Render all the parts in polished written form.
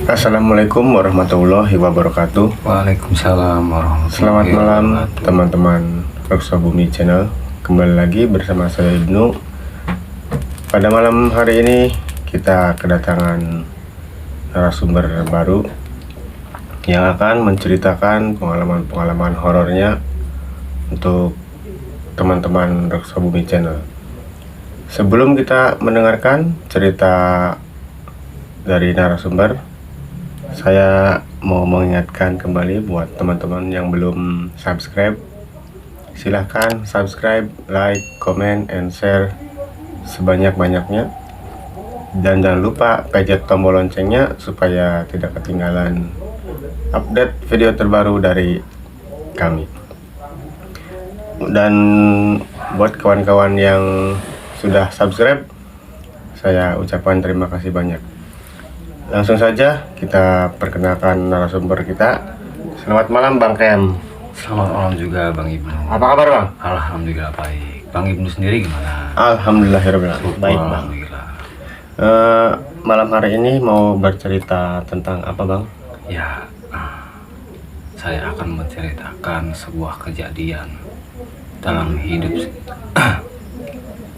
Assalamualaikum warahmatullahi wabarakatuh. Waalaikumsalam warahmatullahi Selamat malam wabarakatuh. teman-teman Reksa Bumi Channel. Kembali lagi bersama saya Ibnu. Pada malam hari ini kita kedatangan narasumber baru yang akan menceritakan pengalaman-pengalaman horornya untuk teman-teman Reksa Bumi Channel. Sebelum kita mendengarkan cerita dari narasumber, saya mau mengingatkan kembali buat teman-teman yang belum subscribe, silahkan subscribe, like, comment, and share sebanyak-banyaknya. Dan jangan lupa pencet tombol loncengnya supaya tidak ketinggalan update video terbaru dari kami. Dan buat kawan-kawan yang sudah subscribe, saya ucapkan terima kasih banyak. Langsung saja kita perkenalkan narasumber kita. Selamat malam Bang Kem. Selamat malam juga Bang Ibnu. Apa kabar Bang? Alhamdulillah baik. Bang Ibnu sendiri gimana? Alhamdulillahirobbilalamin. Baik Bang. Alhamdulillah. Malam hari ini mau bercerita tentang apa Bang? Ya, saya akan menceritakan sebuah kejadian dalam hidup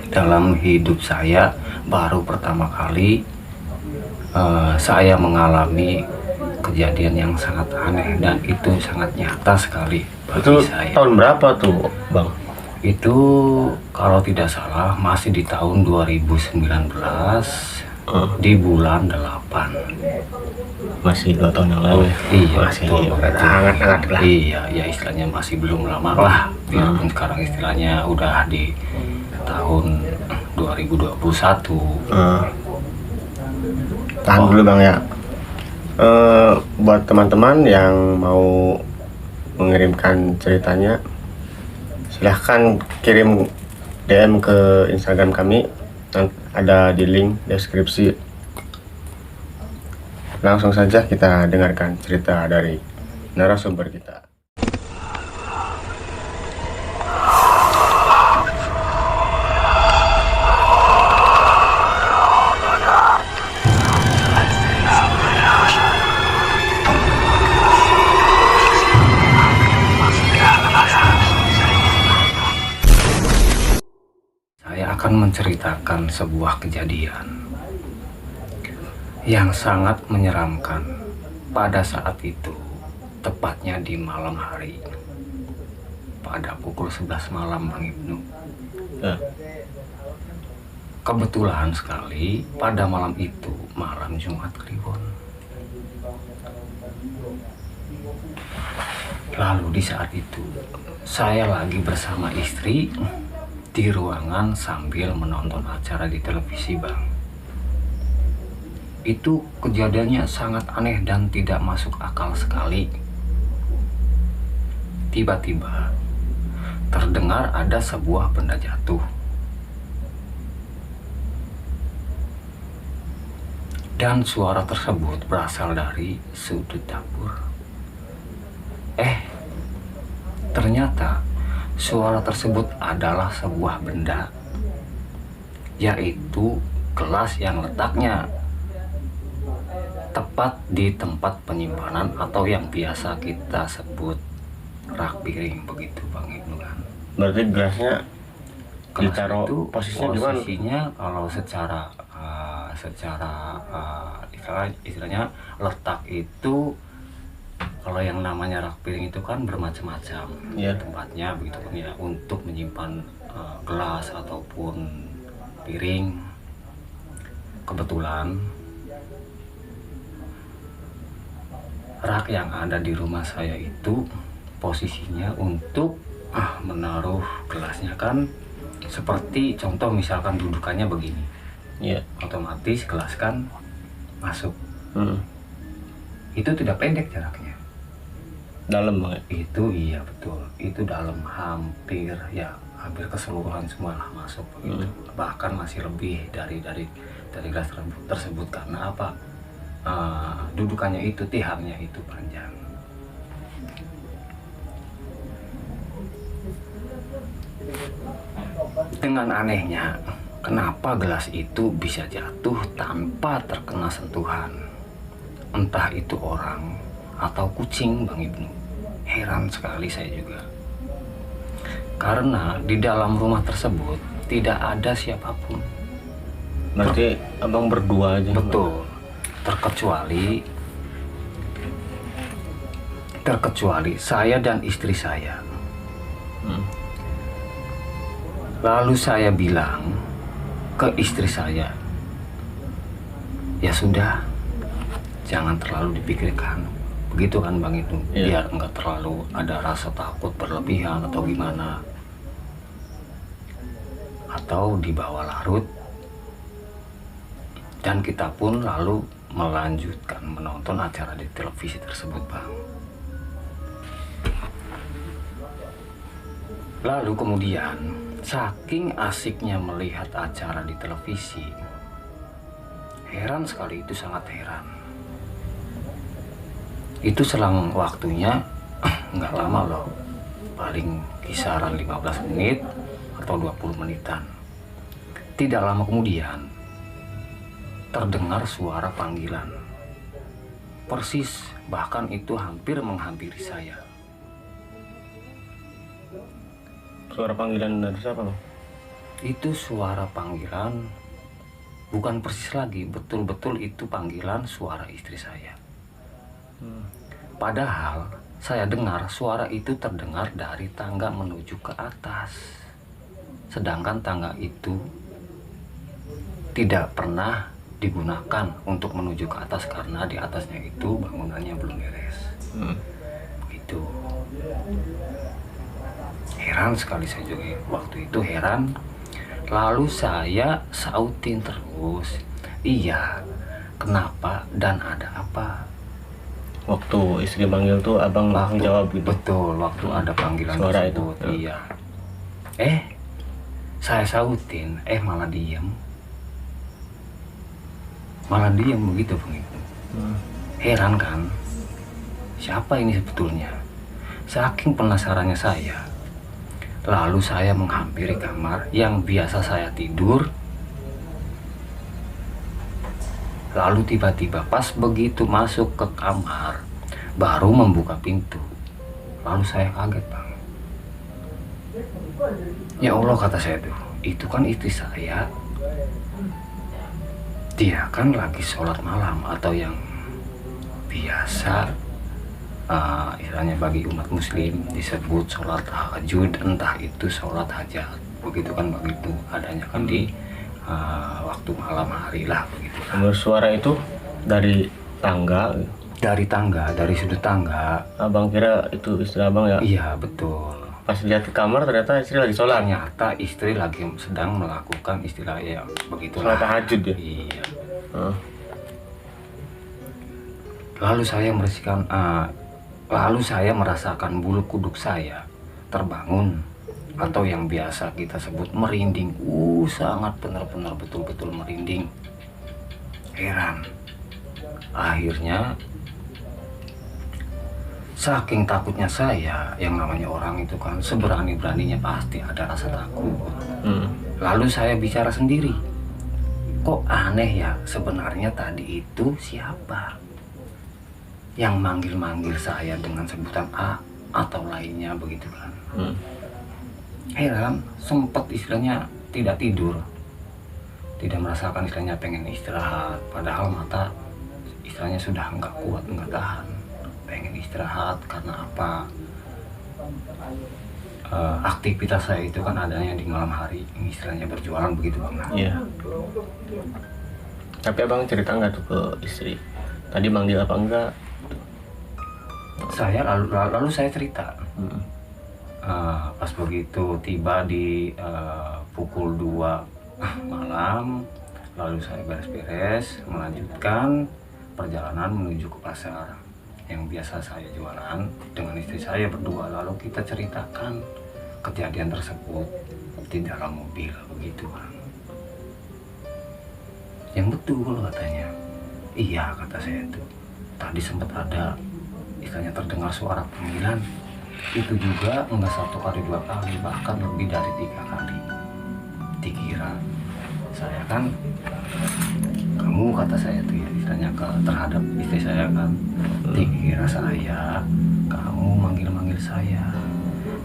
dalam hidup saya. Baru pertama kali saya mengalami kejadian yang sangat aneh dan itu sangat nyata sekali bagi Itu saya. tahun berapa tuh Bang? Itu kalau tidak salah masih di tahun 2019 di bulan 8. Masih 2 tahun yang lalu ya? Iya, Masih betul. hangat-hangat lah. Iya, ya istilahnya masih belum lama lah. Biarpun sekarang istilahnya udah di tahun 2021. Tahan dulu Bang ya. Buat teman-teman yang mau mengirimkan ceritanya, silahkan kirim DM ke Instagram kami, ada di link deskripsi. Langsung saja kita dengarkan cerita dari narasumber kita. Saya akan menceritakan sebuah kejadian yang sangat menyeramkan pada saat itu, tepatnya di malam hari, pada pukul 11 malam Bang Ibnu. Kebetulan sekali pada malam itu, malam Jumat Kliwon. Lalu di saat itu, saya lagi bersama istri di ruangan sambil menonton acara di televisi Bang. Itu kejadiannya sangat aneh dan tidak masuk akal sekali. Tiba-tiba terdengar ada sebuah benda jatuh. Dan suara tersebut berasal dari sudut dapur. Ternyata suara tersebut adalah sebuah benda, yaitu gelas yang letaknya tepat di tempat penyimpanan atau yang biasa kita sebut rak piring, begitu Bang Ibnu kan. Berarti gelasnya Gelas ditaruh itu posisinya di mana? posisinya kalau istilahnya letak itu, kalau yang namanya rak piring itu kan bermacam-macam tempatnya begitu kan ya, untuk menyimpan gelas ataupun piring. Kebetulan rak yang ada di rumah saya itu posisinya untuk menaruh gelasnya kan seperti contoh misalkan dudukannya begini. Otomatis gelas kan masuk. Itu tidak pendek jaraknya. Dalam banget. Itu iya betul. Itu dalam hampir keseluruhan semua lah masuk begitu. Bahkan masih lebih dari gelas tersebut karena apa? Dudukannya itu, tiharnya itu panjang. Dengan anehnya, kenapa gelas itu bisa jatuh tanpa terkena sentuhan? entah itu orang atau kucing, Bang Ibnu. Heran sekali saya juga. Karena di dalam rumah tersebut tidak ada siapapun. Berarti abang berdua aja. Betul. Terkecuali saya dan istri saya. Lalu saya bilang ke istri saya, ya sudah, jangan terlalu dipikirkan. Begitu kan Bang itu, biar enggak terlalu ada rasa takut berlebihan atau gimana. Atau dibawa larut. Dan kita pun lalu melanjutkan menonton acara di televisi tersebut, Bang. Lalu kemudian, saking asiknya melihat acara di televisi, heran sekali, itu sangat heran. Itu selang waktunya nggak lama loh, paling kisaran 15 menit atau 20 menitan. Tidak lama kemudian terdengar suara panggilan, persis, bahkan itu hampir menghampiri saya. Suara panggilan dari siapa, Bang? Itu suara panggilan, bukan persis lagi, betul-betul itu panggilan suara istri saya. Padahal saya dengar suara itu terdengar dari tangga menuju ke atas. Sedangkan tangga itu tidak pernah digunakan untuk menuju ke atas karena di atasnya itu bangunannya belum beres. Begitu. Heran sekali saya juga waktu itu, heran. Lalu saya sautin terus, iya, kenapa dan ada apa? Waktu istri panggil tuh abang langsung jawab gitu. Betul, waktu ada panggilan Suara tersebut, itu. iya. Saya sautin, malah diem. Malah diem begitu, Bang Ibu. Heran kan? Siapa ini sebetulnya? Saking penasarannya saya. Lalu saya menghampiri kamar yang biasa saya tidur. Lalu tiba-tiba pas begitu masuk ke kamar, baru membuka pintu. Lalu saya kaget, Bang. Ya Allah, kata saya tuh, itu kan istri saya. Dia kan lagi sholat malam atau yang biasa istilahnya bagi umat muslim disebut sholat tahajud, entah itu sholat hajat. Begitu kan, begitu adanya kan di waktu malam hari lah begitu kan. Suara itu dari tangga. Dari sudut tangga. Abang kira itu istri abang ya? Iya, betul. Pas lihat ke kamar ternyata istri lagi sholat. Ternyata istri lagi sedang melakukan istilah ya begitu. Sholat tahajud ya? Iya. Lalu saya merasakan bulu kuduk saya terbangun, atau yang biasa kita sebut merinding. Sangat benar-benar betul-betul merinding. Heran. Akhirnya saking takutnya saya, yang namanya orang itu kan seberani-beraninya pasti ada rasa takut. Lalu saya bicara sendiri, kok aneh ya, sebenarnya tadi itu siapa yang manggil-manggil saya dengan sebutan A atau lainnya begitu kan. Heran, sempat istilahnya tidak tidur, tidak merasakan istilahnya pengen istirahat, padahal mata istilahnya sudah nggak kuat, nggak tahan, pengen istirahat. Karena apa? Aktivitas saya itu kan adanya di malam hari, istilahnya berjualan begitu, Bang. Iya. Tapi abang cerita nggak tuh ke istri tadi manggil apa enggak? Saya lalu saya cerita. Pas begitu tiba di pukul 2 malam, lalu saya beres-beres melanjutkan perjalanan menuju ke pasar yang biasa saya jualan dengan istri saya berdua. Lalu kita ceritakan kejadian tersebut di dalam mobil begitu, Bang. Yang betul katanya. Iya, kata saya itu, tadi sempat ada istilahnya terdengar suara panggilan. Itu juga enggak 1 kali 2 kali, bahkan lebih dari 3 kali. Dikira saya kan, kamu, kata saya tuh ya, istilahnya terhadap istri saya kan. Dikira saya, kamu manggil-manggil saya.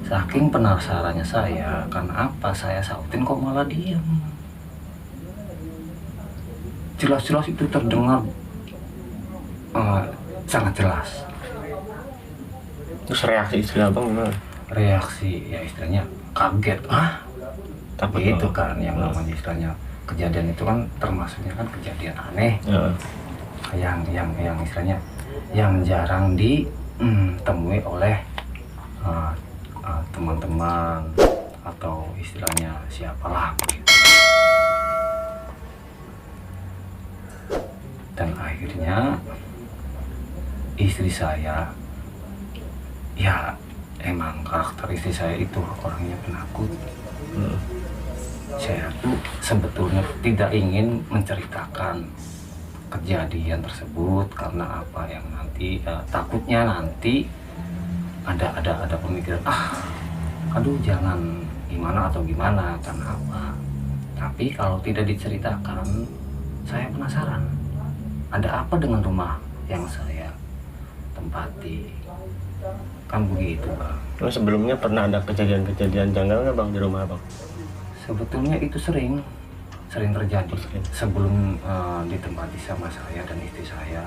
Saking penasarannya saya, karena apa saya sautin kok malah diam. Jelas-jelas itu terdengar sangat jelas. Terus reaksi istri abang gimana? Reaksi ya istilahnya kaget, Takut itu banget. kan yang namanya istilahnya kejadian itu kan termasuknya kan kejadian aneh, yang istilahnya yang jarang ditemui oleh teman-teman atau istilahnya siapalah begitu. Dan akhirnya istri saya, ya emang karakter istri saya itu orangnya penakut. Saya tuh sebetulnya tidak ingin menceritakan kejadian tersebut karena apa yang nanti takutnya nanti ada pemikiran aduh jangan gimana atau gimana, karena apa. Tapi kalau tidak diceritakan, saya penasaran ada apa dengan rumah yang saya tempati, kan begitu bang. Terus sebelumnya pernah ada kejadian-kejadian janggal nggak bang di rumah abang? Sebetulnya itu sering terjadi sebelum ditempati sama saya dan istri saya.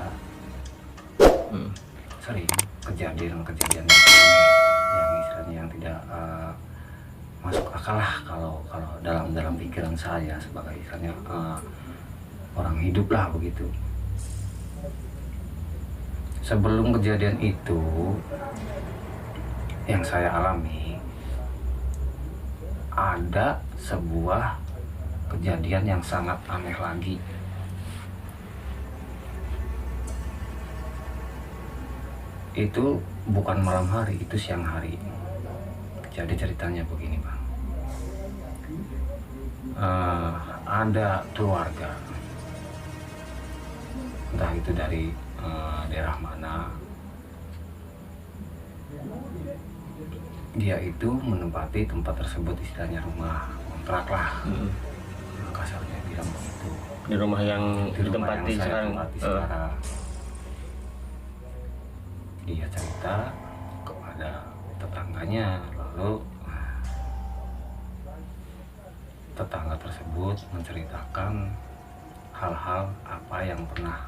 Sering kejadian-kejadian yang aneh, yang istilahnya yang tidak masuk akal lah kalau dalam pikiran saya sebagai istilahnya orang hidup lah begitu. Sebelum kejadian itu yang saya alami, ada sebuah kejadian yang sangat aneh lagi. Itu bukan malam hari, itu siang hari. Jadi ceritanya begini bang, ada keluarga, entah itu dari daerah mana, dia itu menempati tempat tersebut, istilahnya rumah kontrak lah, kasarnya bilang begitu. Di rumah yang Di rumah ditempati yang saya sekarang. tempati sekarang. Dia cerita kepada tetangganya, lalu tetangga tersebut menceritakan hal-hal apa yang pernah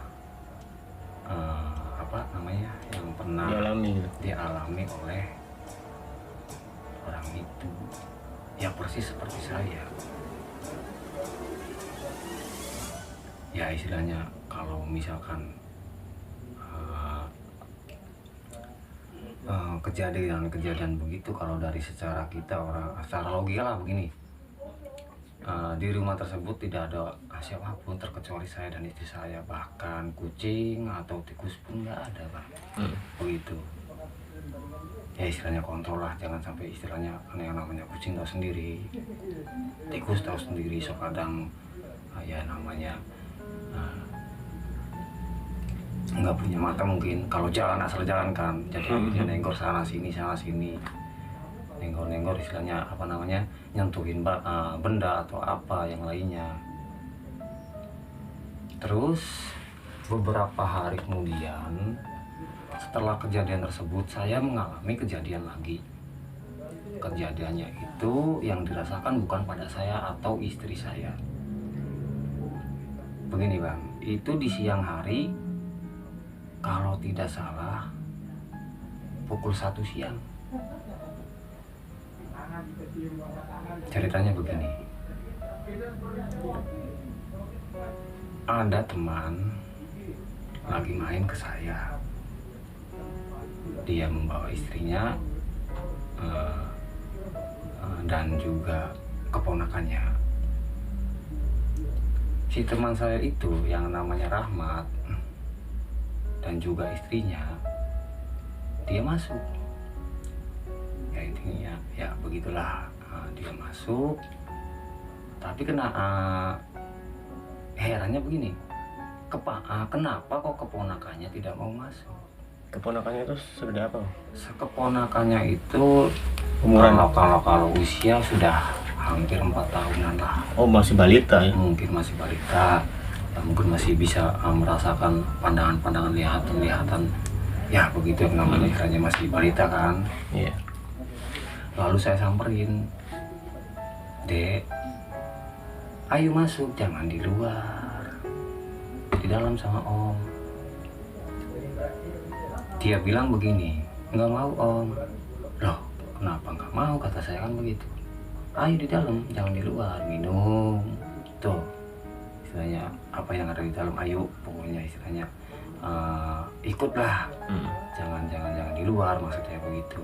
yang pernah dialami oleh orang itu, ya persis seperti saya. Ya istilahnya kalau misalkan kejadian begitu, kalau dari secara logika lah begini, di rumah tersebut tidak ada siapapun terkecuali saya dan istri saya, bahkan kucing atau tikus pun nggak ada bang. Begitu ya, istilahnya kontrol lah, jangan sampai istilahnya yang namanya kucing tahu sendiri, tikus tahu sendiri, so kadang ya namanya nggak punya mata mungkin, kalau jalan asal jalan kan, jadi dia nenggor sana sini nenggor istilahnya nyentuhin benda atau apa yang lainnya. Terus beberapa hari kemudian setelah kejadian tersebut, saya mengalami kejadian lagi. Kejadiannya itu yang dirasakan bukan pada saya atau istri saya. Begini bang, itu di siang hari, kalau tidak salah pukul 1 siang. Ceritanya begini, ada teman lagi main ke saya. Dia membawa istrinya dan juga keponakannya. Si teman saya itu yang namanya Rahmat dan juga istrinya, dia masuk. Ya intinya ya begitulah, dia masuk. Tapi herannya begini, kenapa kok keponakannya tidak mau masuk? Keponakannya itu sudah apa? Keponakannya itu umuran kalau usia sudah hampir 4 tahunan lah. Oh masih balita ya? Mungkin masih balita. mungkin masih bisa merasakan pandangan-pandangan lihatan ya begitu yang namanya istilahnya masih balita kan. Iya. Lalu saya samperin, Dek, ayo masuk, jangan di luar, di dalam sama Om. Dia bilang begini, nggak mau Om. Loh, kenapa nggak mau? Kata saya kan begitu. Ayo di dalam, jangan di luar, minum. Tuh, istilahnya apa yang ada di dalam, ayo pokoknya istilahnya ikutlah. Jangan di luar, maksudnya begitu.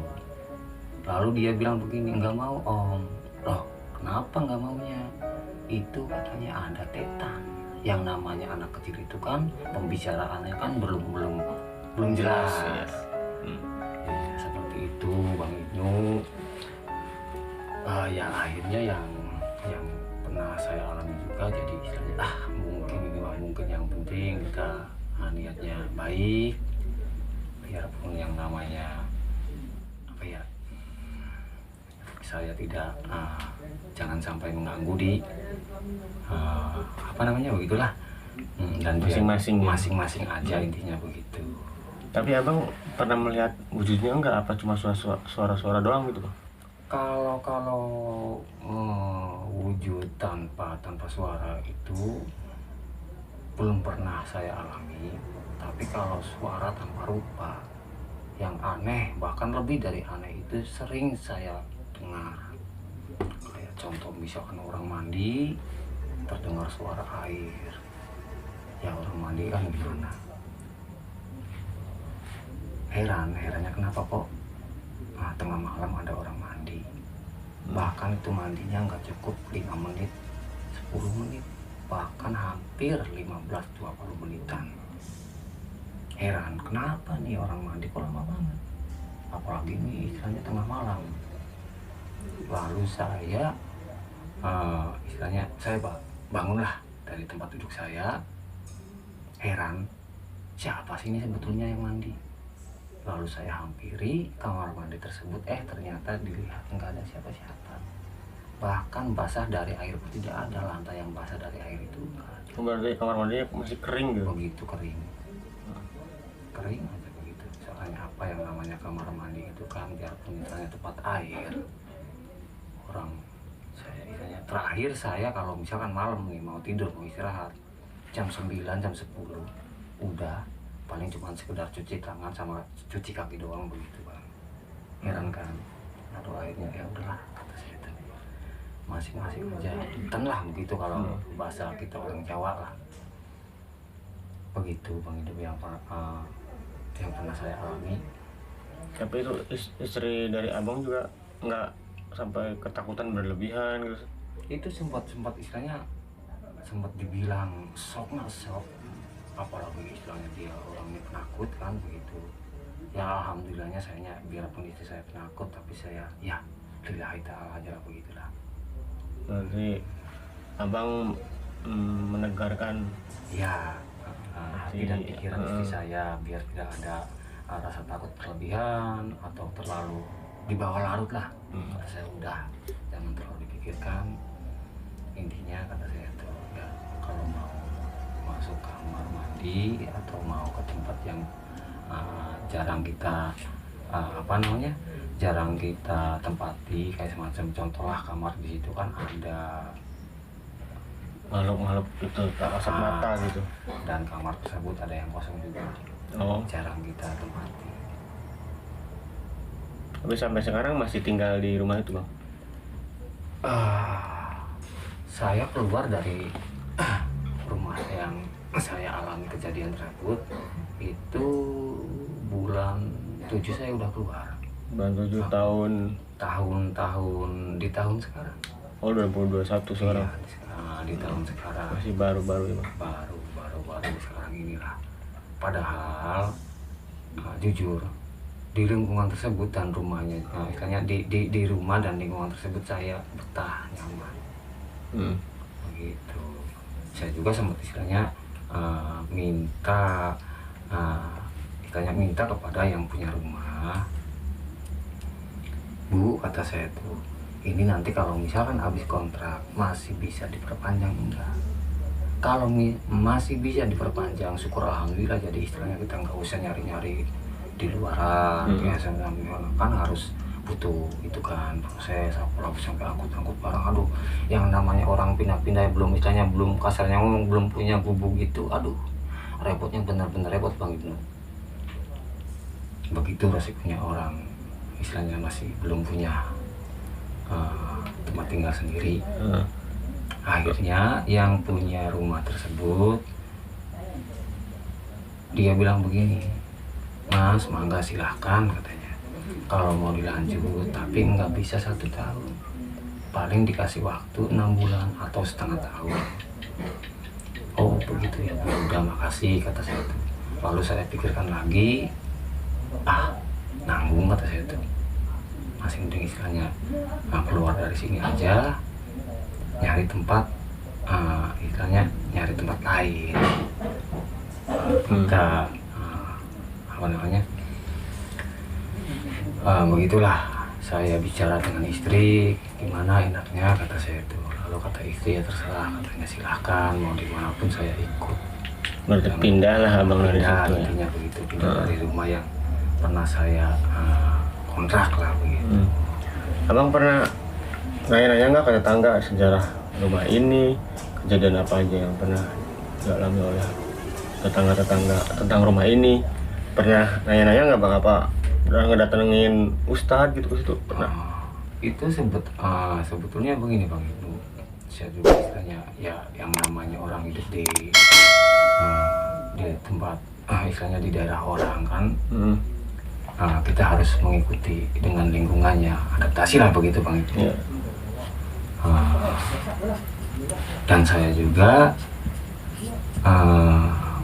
Lalu dia bilang begini, nggak mau Om. Loh, kenapa nggak maunya? Itu katanya ada tetan. Yang namanya anak kecil itu kan pembicaraannya kan belum jelas. Yes. Ya, seperti itu Bang Ibnu. Ya akhirnya yang pernah saya alami juga, jadi istilahnya mungkin ini mah mungkin, yang penting kita niatnya baik, biarpun yang namanya apa ya, saya tidak jangan sampai mengganggu di apa namanya begitulah, dan masing-masing aja intinya begitu. Tapi abang pernah melihat wujudnya enggak, apa cuma suara-suara doang gitu Bang? Kalau wujud tanpa suara itu belum pernah saya alami. Tapi kalau suara tanpa rupa yang aneh, bahkan lebih dari aneh, itu sering saya dengar. Kayak contoh misalkan orang mandi terdengar suara air. Ya orang mandi kan gimana? Herannya kenapa kok tengah malam ada orang mandi. Bahkan itu mandinya nggak cukup 5 menit, 10 menit, bahkan hampir 15-20 menitan. Heran, kenapa nih orang mandi kok lama banget? Apalagi ini istilahnya tengah malam. Lalu saya istilahnya saya bangunlah dari tempat duduk saya. Heran, siapa sih ini sebetulnya yang mandi? Lalu saya hampiri kamar mandi tersebut, ternyata dilihat nggak ada siapa-siapa. Bahkan basah dari air pun tidak ada, lantai yang basah dari air itu nggak ada. Berarti kamar mandinya masih kering gitu? Begitu kering. Kering aja begitu. Soalnya apa yang namanya kamar mandi itu kan, biarpun misalnya tempat air, orang saya misalnya terakhir saya kalau misalkan malam nih mau tidur, mau istirahat jam 9, jam 10 udah, paling cuma sekedar cuci tangan sama cuci kaki doang begitu Bang. Heran kan? Lalu akhirnya ya udahlah, kata saya itu masing-masing aja tenlah begitu kalau bahasa kita orang Jawa lah. Begitu Bang, itu yang pernah saya alami. Tapi itu istri dari abang juga nggak sampai ketakutan berlebihan gitu? Itu sempat istilahnya sempat dibilang shock, apalagi istilahnya dia orangnya penakut kan begitu. Ya alhamdulillahnya sayanya biarpun istri saya penakut, tapi saya ya lillahi ta'ala aja begitulah. Berarti abang menegarkan Ya hati dan pikiran istri saya biar tidak ada rasa takut berlebihan atau terlalu dibawa larut lah. Kata saya udah, jangan terlalu dipikirkan. Intinya kata saya tuh ya, kalau mau masuk kamar mandi atau mau ke tempat yang jarang kita jarang kita tempati, kayak semacam contoh lah kamar di situ kan ada makhluk itu tak kasat mata gitu, dan kamar tersebut ada yang kosong juga. Jarang kita tempati. Tapi sampai sekarang masih tinggal di rumah itu Bang? Saya keluar dari rumah yang saya alami kejadian tersebut itu bulan 7 saya udah keluar. Bulan 7 tahun di tahun sekarang. Oh 2021 sekarang? Iya, di tahun sekarang. Masih baru-baru ya Bang? Baru sekarang inilah. Padahal jujur di lingkungan tersebut dan rumahnya, istilahnya di rumah dan lingkungan tersebut saya betah, nyaman. Begitu. Saya juga sempat istilahnya minta kepada yang punya rumah, Bu, kata saya tuh, ini nanti kalau misalkan habis kontrak masih bisa diperpanjang enggak? kalau masih bisa diperpanjang, syukur alhamdulillah. Jadi istilahnya kita nggak usah nyari-nyari di luaran, kan harus butuh itu kan proses, apalagi sampai angkut-angkut barang. Aduh, yang namanya orang pindah-pindah belum, istilahnya belum, kasarnya ngomong, belum punya gubuk gitu, aduh repotnya, benar-benar repot Bang Ibnu. Begitu resikonya orang istilahnya masih belum punya tempat tinggal sendiri. Akhirnya yang punya rumah tersebut dia bilang begini, Mas, mangga silahkan katanya, kalau mau dilanjut, tapi nggak bisa 1 tahun, paling dikasih waktu 6 bulan atau setengah tahun. Oh begitu ya, udah makasih kata saya itu. Lalu saya pikirkan lagi, nanggung kata saya itu, masih mending istilahnya keluar dari sini aja, nyari tempat, istilahnya nyari tempat lain. Kita apa namanya, begitulah saya bicara dengan istri, gimana enaknya kata saya itu. Lalu kata istri, ya terserah katanya, silahkan mau dimanapun saya ikut. Berarti pindah lah abang dari situ ya. Intinya begitu, pindah dari rumah yang pernah saya kontrak lah begitu. Abang pernah nanya-nanya nggak ke tetangga sejarah rumah ini, kejadian apa aja yang pernah dialami oleh tetangga-tetangga tentang rumah ini? Pernah nanya-nanya nggak bang, apa udah ngedatengin ustadz gitu ke situ? Pernah? Itu sebetulnya begini Bang Ibnu, saya juga istilahnya ya yang namanya orang hidup di tempat istilahnya di daerah orang kan, kita harus mengikuti dengan lingkungannya, adaptasi lah begitu Bang Ibnu. Yeah. Dan saya juga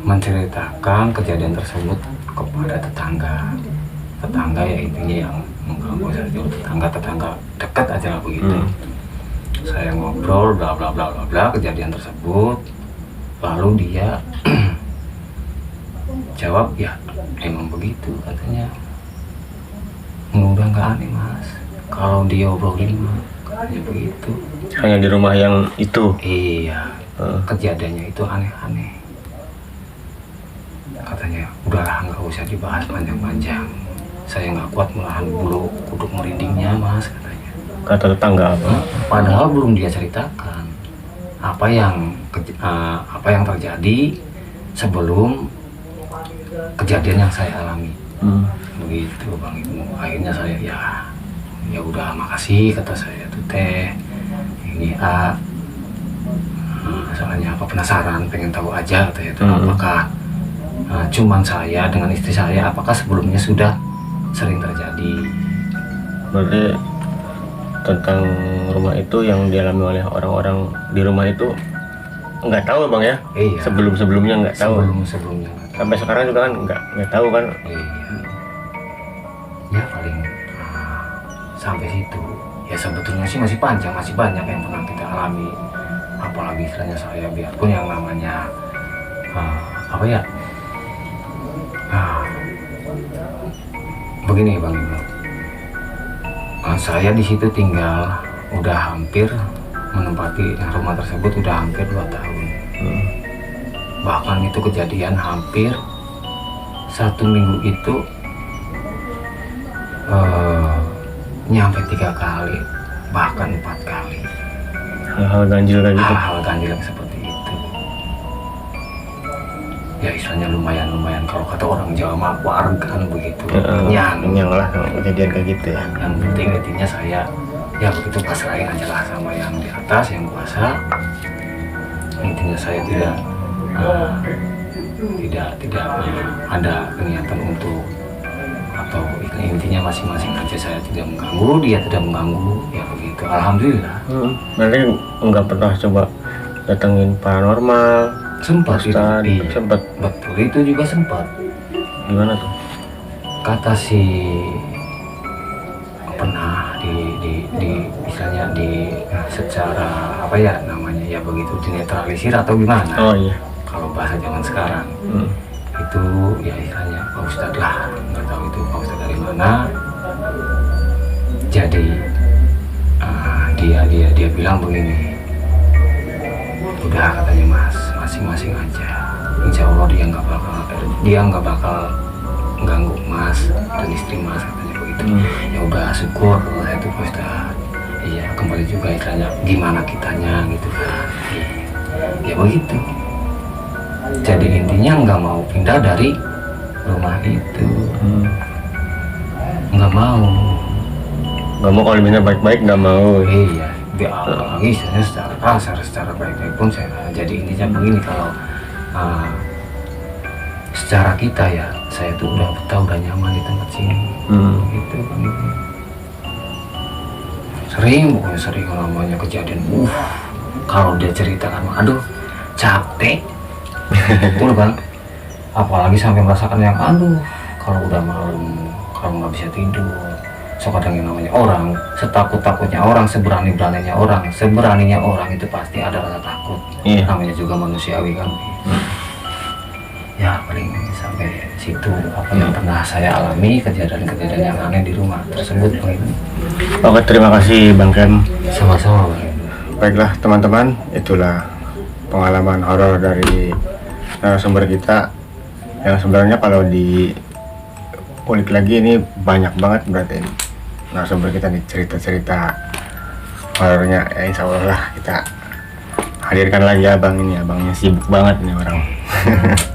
menceritakan kejadian tersebut kepada tetangga ya, intinya yang mengganggu saya itu tetangga dekat aja lah begitu. Saya ngobrol bla bla bla bla bla kejadian tersebut, lalu dia jawab, ya emang begitu katanya, udah nggak aneh Mas kalau dia obrolin mah, katanya begitu. Hanya di rumah yang itu? Iya, kejadiannya itu aneh-aneh katanya. Udahlah nggak usah dibahas panjang-panjang, saya nggak kuat menahan bulu kuduk merindingnya Mas katanya. Kata tetangga apa? Padahal belum dia ceritakan apa yang terjadi sebelum kejadian yang saya alami. Begitu Bang Ibnu. Akhirnya saya ya udah makasih kata saya tuh teh, ini soalnya apa, penasaran pengen tahu aja katanya itu apakah cuman saya dengan istri saya, apakah sebelumnya sudah sering terjadi. Berarti tentang rumah itu yang dialami oleh orang-orang di rumah itu nggak tahu bang ya? Iya. Sebelum-sebelumnya nggak tahu. Sebelumnya Sampai sekarang juga kan nggak tahu kan? Iya. Ya paling sampai situ. Ya sebetulnya sih masih panjang, masih banyak yang pernah kita alami. Apalagi istilahnya saya, biarpun yang namanya begini Bang Ibnu. Saya di situ tinggal udah hampir menempati rumah tersebut udah hampir 2 tahun. Bahkan itu kejadian hampir 1 minggu itu nyampe 3 kali, bahkan 4 kali. Hal-hal ganjil kayak gitu. Hal-hal ganjil seperti itu. Ya istilahnya lumayan kalau kata orang Jawa mah wargan begitu. Kenyang lah kejadian kayak gitu ya. Yang penting intinya saya ya begitu pasrahin aja lah sama yang di atas, yang kuasa. Intinya saya tidak ada niatan untuk, atau intinya masing-masing aja, saya tidak mengganggu, dia tidak mengganggu, ya begitu. Alhamdulillah. Berarti nggak pernah coba datengin paranormal? Sempat itu, sempat. Betul, itu juga sempat. Gimana tuh? Kata si pernah di misalnya secara apa ya namanya ya begitu, dinetralisir atau gimana? Oh iya. Kalau bahasa zaman sekarang itu ya istilahnya Pak Ustadz lah, nggak tahu itu Pak Ustadz dari mana. Jadi dia bilang begini, udah katanya Mas masing-masing aja. Insya Allah dia nggak bakal ganggu Mas dan istri Mas, katanya begitu. Ya udah, syukur kalau saya tuh Pak Ustadz. Iya, kembali juga istilahnya gimana kitanya gitu kan. Ya begitu. Jadi intinya nggak mau pindah dari rumah itu. Nggak mau kalau diminta baik-baik nggak mau. iya, biar lagi saya secara kasar, secara baik-baik pun saya. Jadi intinya begini, kalau secara kita ya, saya tuh udah betah, udah nyaman di tempat sini. Gitu kan. Pokoknya sering namanya kejadian. Kalau dia ceritakan, aduh capek. Betul Bang. Apalagi sampai merasakan yang aduh, kalau udah malam, kalau nggak bisa tidur. So kadang yang namanya orang, setakut-takutnya orang, seberani-beraninya orang itu pasti ada rasa takut. Iya. Namanya juga manusiawi kan. Ya paling sampai situ apa yang pernah saya alami, kejadian-kejadian yang aneh di rumah tersebut Bang. Oke, terima kasih Bang Ken. Sama-sama Bang. Baiklah teman-teman, itulah pengalaman horor dari narasumber kita, yang sebenarnya kalau diulik lagi ini banyak banget berarti narasumber kita nih, cerita-cerita horornya. Ya insya Allah lah kita hadirkan lagi abang ini, abangnya sibuk banget nih orang.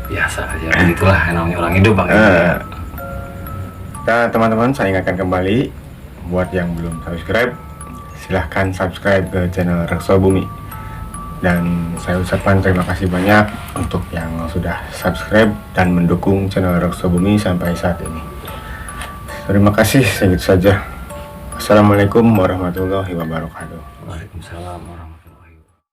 Biasa aja, begitulah namanya orang hidup Bang. Nah teman-teman, saya ingatkan kembali buat yang belum subscribe, silahkan subscribe ke channel Rekso Bumi. Dan saya ucapkan terima kasih banyak untuk yang sudah subscribe dan mendukung channel Rekso Bumi sampai saat ini. Terima kasih, segitu saja. Assalamualaikum warahmatullahi wabarakatuh. Waalaikumsalam warahmatullahi wabarakatuh.